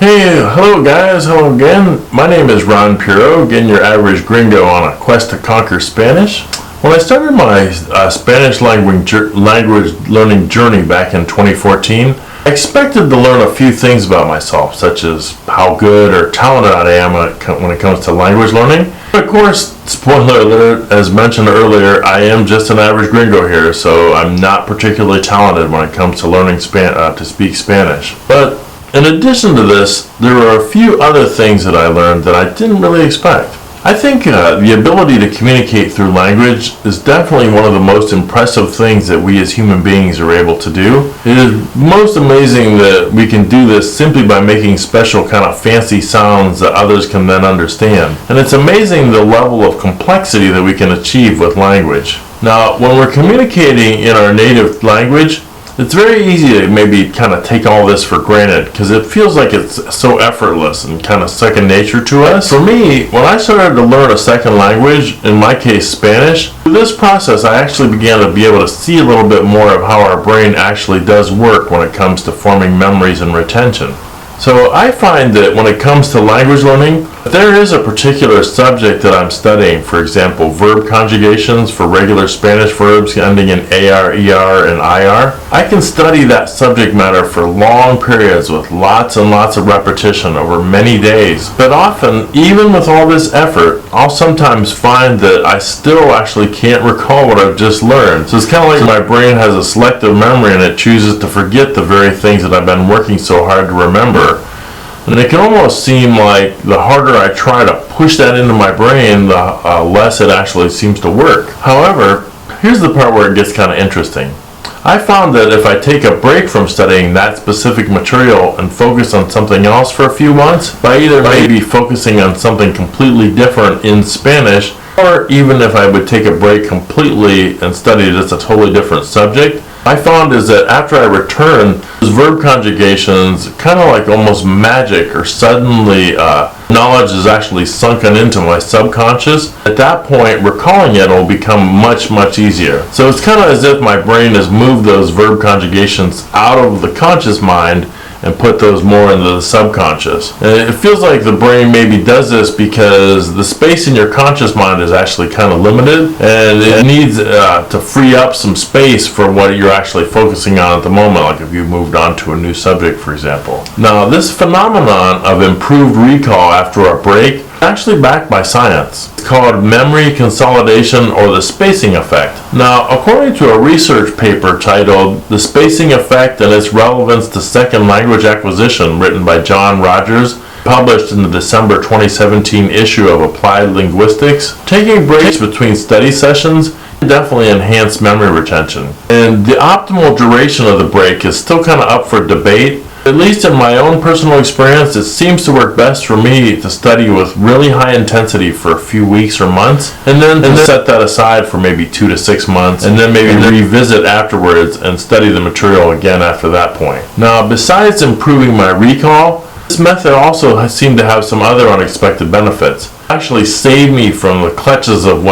Hey, hello guys, hello again. My name is Ron Piro, again your average gringo on a quest to conquer Spanish. When I started my Spanish language learning journey back in 2014, I expected to learn a few things about myself, such as how good or talented I am when it comes to language learning. But of course, spoiler alert, as mentioned earlier, I am just an average gringo here, so I'm not particularly talented when it comes to learning to speak Spanish. But in addition to this, there were a few other things that I learned that I didn't really expect. I think the ability to communicate through language is definitely one of the most impressive things that we as human beings are able to do. It is most amazing that we can do this simply by making special kind of fancy sounds that others can then understand. And it's amazing the level of complexity that we can achieve with language. Now, when we're communicating in our native language, it's very easy to maybe kind of take all this for granted because it feels like it's so effortless and kind of second nature to us. For me, when I started to learn a second language, in my case Spanish, through this process I actually began to be able to see a little bit more of how our brain actually does work when it comes to forming memories and retention. So I find that when it comes to language learning, if there is a particular subject that I'm studying, for example, verb conjugations for regular Spanish verbs ending in AR, ER, and IR, I can study that subject matter for long periods with lots and lots of repetition over many days. But often, even with all this effort, I'll sometimes find that I still actually can't recall what I've just learned. So it's kind of like my brain has a selective memory and it chooses to forget the very things that I've been working so hard to remember. And it can almost seem like the harder I try to push that into my brain, the less it actually seems to work. However, here's the part where it gets kind of interesting. I found that if I take a break from studying that specific material and focus on something else for a few months, by either maybe focusing on something completely different in Spanish, or even if I would take a break completely and study just a totally different subject, I found is that after I returned, those verb conjugations, kind of like almost magic, or suddenly knowledge is actually sunken into my subconscious. At that point, recalling it will become much, much easier. So it's kind of as if my brain has moved those verb conjugations out of the conscious mind and put those more into the subconscious. And it feels like the brain maybe does this because the space in your conscious mind is actually kind of limited, and it needs to free up some space for what you're actually focusing on at the moment, like if you moved on to a new subject, for example. Now, this phenomenon of improved recall after a break is actually backed by science. It's called memory consolidation, or the spacing effect. Now, according to a research paper titled "The Spacing Effect and Its Relevance to Second Language Acquisition," written by John Rogers, published in the December 2017 issue of Applied Linguistics, taking breaks between study sessions can definitely enhance memory retention. And the optimal duration of the break is still kind of up for debate. At least in my own personal experience, it seems to work best for me to study with really high intensity for a few weeks or months, and then set that aside for maybe 2 to 6 months, and then maybe revisit afterwards and study the material again after that point. Now, besides improving my recall, this method also seemed to have some other unexpected benefits. It actually saved me from the clutches of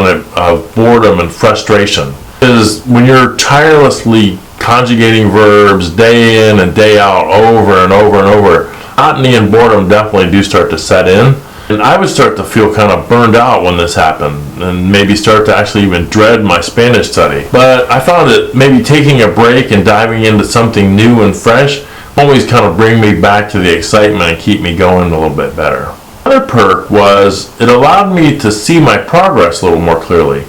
boredom and frustration. Because when you're tirelessly conjugating verbs day in and day out over and over and over, monotony and boredom definitely do start to set in. And I would start to feel kind of burned out when this happened, and maybe start to actually even dread my Spanish study. But I found that maybe taking a break and diving into something new and fresh always kind of bring me back to the excitement and keep me going a little bit better. Another perk was it allowed me to see my progress a little more clearly.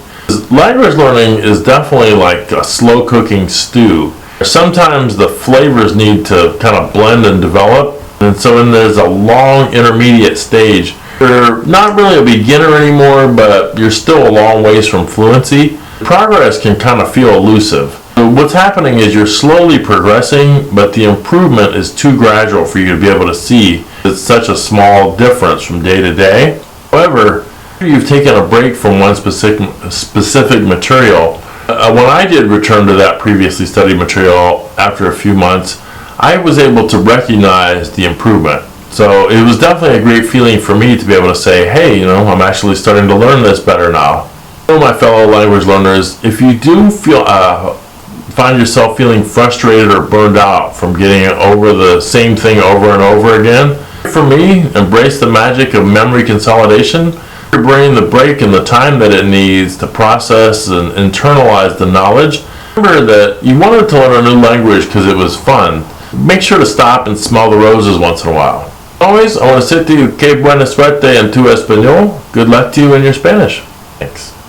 Language learning is definitely like a slow cooking stew. Sometimes the flavors need to kind of blend and develop, and so then there's a long intermediate stage. You're not really a beginner anymore, but you're still a long ways from fluency. Progress can kind of feel elusive. So what's happening is you're slowly progressing, but the improvement is too gradual for you to be able to see. It's such a small difference from day to day. However, after you've taken a break from one specific material, when I did return to that previously studied material after a few months, I was able to recognize the improvement. So it was definitely a great feeling for me to be able to say, hey, I'm actually starting to learn this better now. So my fellow language learners, if you do find yourself feeling frustrated or burned out from getting over the same thing over and over again, For me, embrace the magic of memory consolidation. Give your brain the break and the time that it needs to process and internalize the knowledge. Remember that you wanted to learn a new language because it was fun. Make sure to stop and smell the roses once in a while. Always, I want to say to you, que buena suerte en tu español. Good luck to you in your Spanish. Thanks.